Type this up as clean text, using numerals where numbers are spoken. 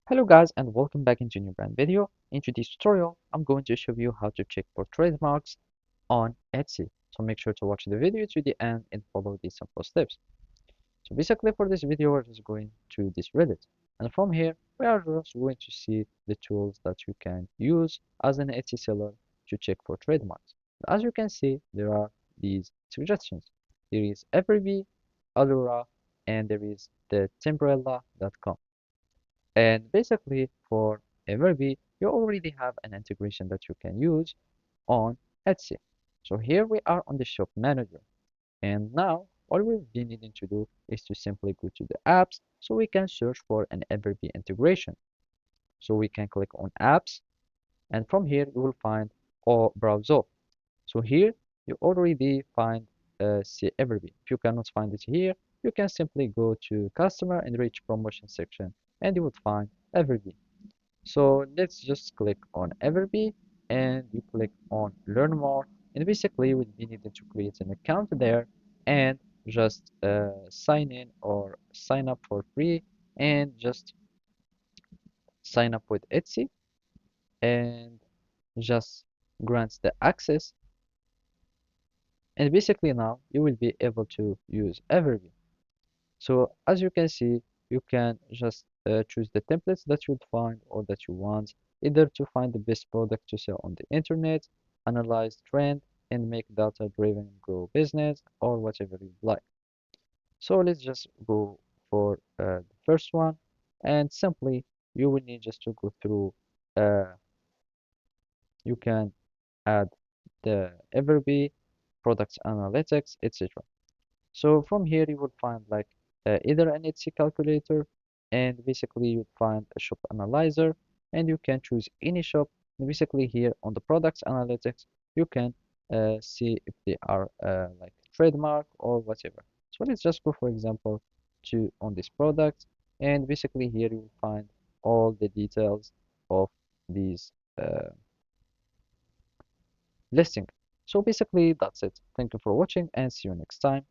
Hello guys and welcome back into a new brand video. In today's tutorial, I'm going to show you how to check for trademarks on Etsy. So make sure to watch the video to the end and follow these simple steps. So basically for this video, we're just going to this Reddit. And from here, we are just going to see the tools that you can use as an Etsy seller to check for trademarks. As you can see, there are these suggestions. There is Everbee, Allura, and there is the Timbrella.com. And basically for Everbee, you already have an integration that you can use on Etsy. So here we are on the shop manager. And now all we'll be needing to do is to simply go to the apps so we can search for an Everbee integration. So we can click on apps and from here you will find all browser. So here you already find see Everbee. If you cannot find it here, you can simply go to customer and reach promotion section and you would find Everbee. So let's just click on Everbee and you click on learn more, and basically you will be needing to create an account there and just sign in or sign up for free and just sign up with Etsy and just grants the access, and basically now you will be able to use Everbee. So as you can see, you can just choose the templates that you would find or that you want, either to find the best product to sell on the internet, analyze trend, and make data-driven grow business, or whatever you like. So let's just go for the first one, and simply you will need just to go through. Uh, you can add the Everbee, products analytics, etc. So from here you will find like either an Etsy calculator, and basically you would find a shop analyzer, and you can choose any shop. And basically here on the products analytics you can see if they are like trademark or whatever. So let's just go for example to on this product, and basically here you will find all the details of these uh, listing. So basically that's it. Thank you for watching and see you next time.